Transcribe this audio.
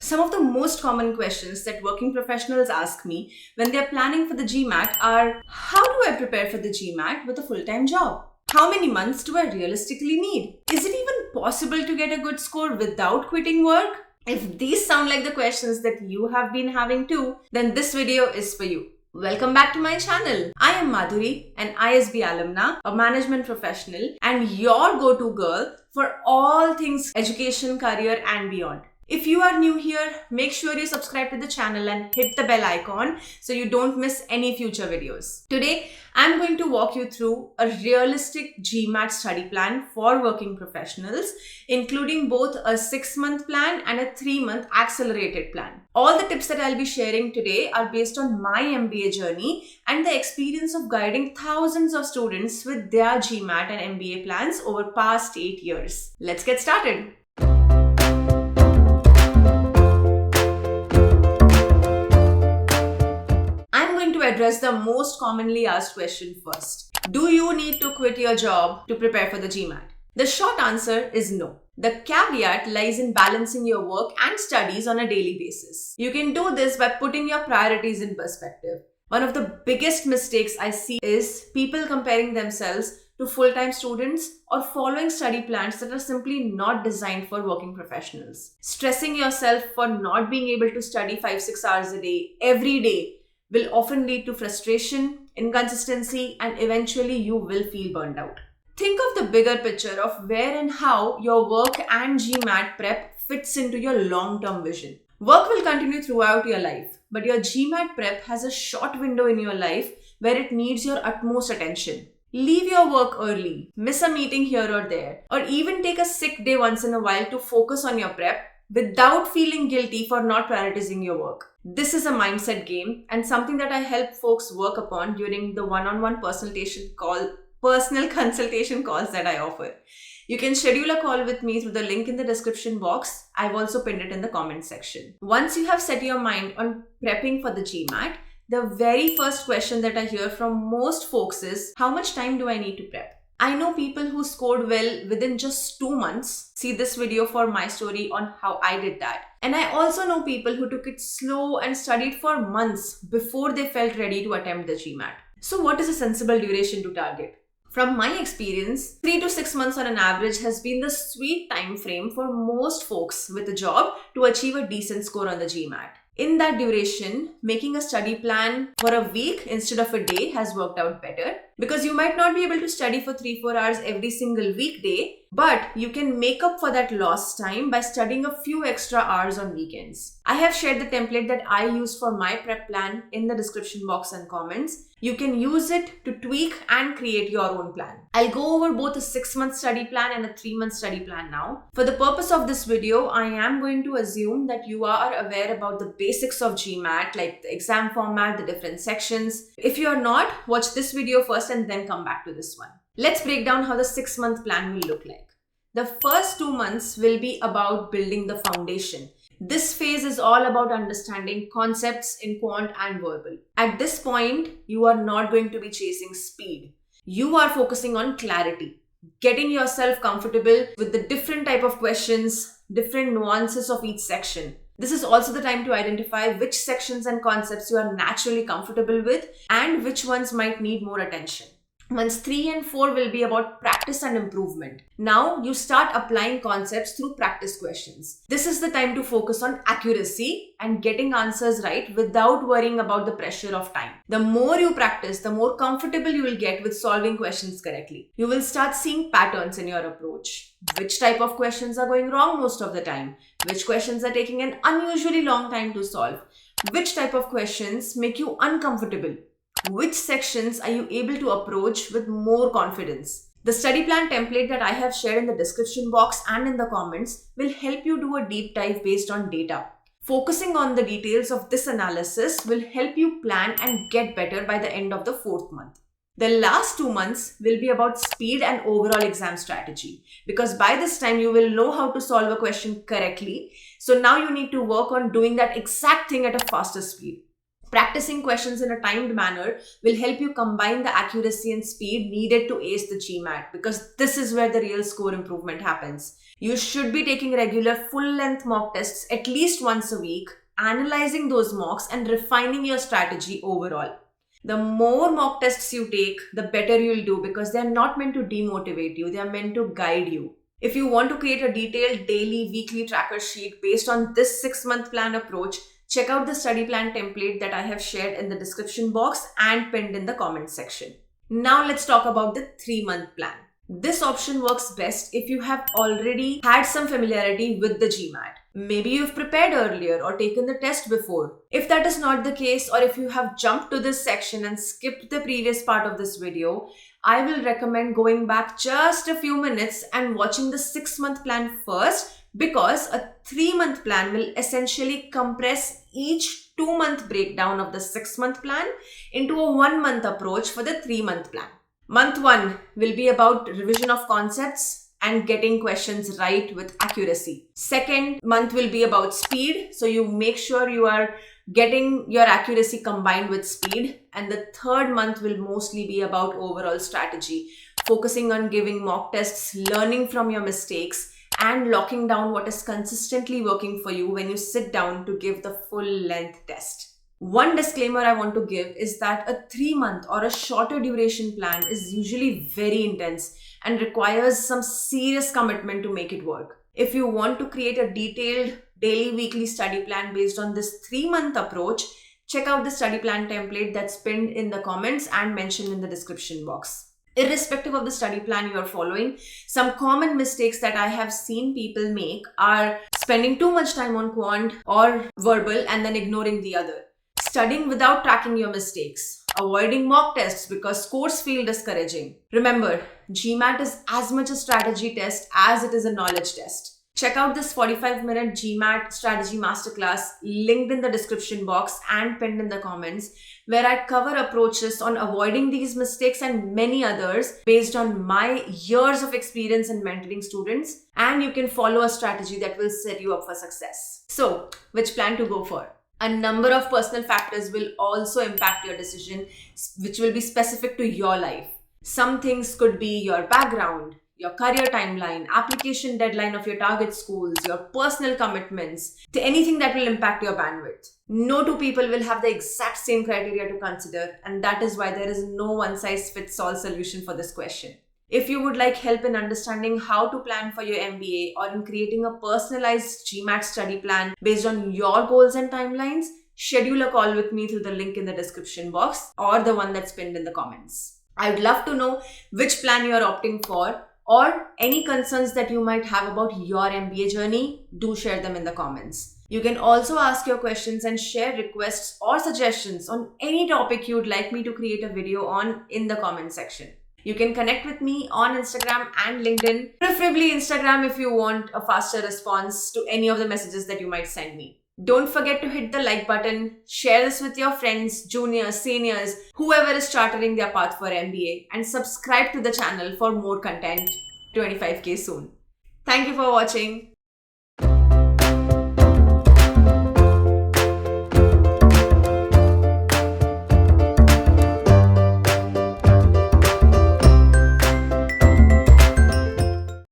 Some of the most common questions that working professionals ask me when they're planning for the GMAT are, how do I prepare for the GMAT with a full-time job? How many months do I realistically need? Is it even possible to get a good score without quitting work? If these sound like the questions that you have been having too, then this video is for you. Welcome back to my channel. I am Madhuri, an ISB alumna, a management professional, and your go-to girl for all things education, career, and beyond. If you are new here, make sure you subscribe to the channel and hit the bell icon so you don't miss any future videos. Today, I'm going to walk you through a realistic GMAT study plan for working professionals, including both a 6-month plan and a 3-month accelerated plan. All the tips that I'll be sharing today are based on my MBA journey and the experience of guiding thousands of students with their GMAT and MBA plans over past 8 years. Let's get started. Address the most commonly asked question first. Do you need to quit your job to prepare for the GMAT? The short answer is no. The caveat lies in balancing your work and studies on a daily basis. You can do this by putting your priorities in perspective. One of the biggest mistakes I see is people comparing themselves to full-time students or following study plans that are simply not designed for working professionals. Stressing yourself for not being able to study 5-6 hours a day every day will often lead to frustration, inconsistency, and eventually you will feel burned out. Think of the bigger picture of where and how your work and GMAT prep fits into your long-term vision. Work will continue throughout your life, but your GMAT prep has a short window in your life where it needs your utmost attention. Leave your work early, miss a meeting here or there, or even take a sick day once in a while to focus on your prep without feeling guilty for not prioritizing your work. This is a mindset game and something that I help folks work upon during the one-on-one personal consultation calls that I offer. You can schedule a call with me through the link in the description box. I've also pinned it in the comment section. Once you have set your mind on prepping for the GMAT, the very first question that I hear from most folks is, how much time do I need to prep? I know people who scored well within just 2 months. See this video for my story on how I did that. And I also know people who took it slow and studied for months before they felt ready to attempt the GMAT. So what is a sensible duration to target? From my experience, 3 to 6 months on an average has been the sweet time frame for most folks with a job to achieve a decent score on the GMAT. In that duration, making a study plan for a week instead of a day has worked out better because you might not be able to study for 3-4 hours every single weekday, but you can make up for that lost time by studying a few extra hours on weekends. I have shared the template that I used for my prep plan in the description box and comments. You can use it to tweak and create your own plan. I'll go over both a 6-month study plan and a 3-month study plan now. For the purpose of this video, I am going to assume that you are aware about the basics of GMAT, like the exam format, the different sections. If you are not, watch this video first and then come back to this one. Let's break down how the 6-month plan will look like. The first 2 months will be about building the foundation. This phase is all about understanding concepts in quant and verbal. At this point, you are not going to be chasing speed. You are focusing on clarity, getting yourself comfortable with the different type of questions, different nuances of each section. This is also the time to identify which sections and concepts you are naturally comfortable with and which ones might need more attention. Months 3 and 4 will be about practice and improvement. Now you start applying concepts through practice questions. This is the time to focus on accuracy and getting answers right without worrying about the pressure of time. The more you practice, the more comfortable you will get with solving questions correctly. You will start seeing patterns in your approach. Which type of questions are going wrong most of the time? Which questions are taking an unusually long time to solve? Which type of questions make you uncomfortable? Which sections are you able to approach with more confidence? The study plan template that I have shared in the description box and in the comments will help you do a deep dive based on data. Focusing on the details of this analysis will help you plan and get better by the end of the 4th month. The last 2 months will be about speed and overall exam strategy because by this time you will know how to solve a question correctly. So now you need to work on doing that exact thing at a faster speed. Practicing questions in a timed manner will help you combine the accuracy and speed needed to ace the GMAT because this is where the real score improvement happens. You should be taking regular full-length mock tests at least once a week, analyzing those mocks and refining your strategy overall. The more mock tests you take, the better you'll do because they're not meant to demotivate you, they're meant to guide you. If you want to create a detailed daily, weekly tracker sheet based on this 6-month plan approach, check out the study plan template that I have shared in the description box and pinned in the comment section. Now let's talk about the 3-month plan. This option works best if you have already had some familiarity with the GMAT. Maybe you've prepared earlier or taken the test before. If that is not the case, or if you have jumped to this section and skipped the previous part of this video, I will recommend going back just a few minutes and watching the 6-month plan first, because a 3-month plan will essentially compress each 2-month breakdown of the 6-month plan into a 1-month approach for the 3-month plan. Month 1 will be about revision of concepts and getting questions right with accuracy. Second month will be about speed, so you make sure you are getting your accuracy combined with speed. And the 3rd month will mostly be about overall strategy, focusing on giving mock tests, learning from your mistakes, and locking down what is consistently working for you when you sit down to give the full-length test. One disclaimer I want to give is that a 3-month or a shorter duration plan is usually very intense and requires some serious commitment to make it work. If you want to create a detailed daily, weekly study plan based on this 3-month approach, check out the study plan template that's pinned in the comments and mentioned in the description box. Irrespective of the study plan you are following, some common mistakes that I have seen people make are spending too much time on quant or verbal and then ignoring the other. Studying without tracking your mistakes. Avoiding mock tests because scores feel discouraging. Remember, GMAT is as much a strategy test as it is a knowledge test. Check out this 45-minute GMAT strategy masterclass linked in the description box and pinned in the comments, where I cover approaches on avoiding these mistakes and many others based on my years of experience in mentoring students, and you can follow a strategy that will set you up for success. So, which plan to go for? A number of personal factors will also impact your decision, which will be specific to your life. Some things could be your background, your career timeline, application deadline of your target schools, your personal commitments, to anything that will impact your bandwidth. No two people will have the exact same criteria to consider, and that is why there is no one-size-fits-all solution for this question. If you would like help in understanding how to plan for your MBA or in creating a personalized GMAT study plan based on your goals and timelines, schedule a call with me through the link in the description box or the one that's pinned in the comments. I would love to know which plan you are opting for, or any concerns that you might have about your MBA journey. Do share them in the comments. You can also ask your questions and share requests or suggestions on any topic you would like me to create a video on in the comment section. You can connect with me on Instagram and LinkedIn, preferably Instagram if you want a faster response to any of the messages that you might send me. Don't forget to hit the like button, share this with your friends, juniors, seniors, whoever is charting their path for MBA, and subscribe to the channel for more content. 25K soon. Thank you for watching.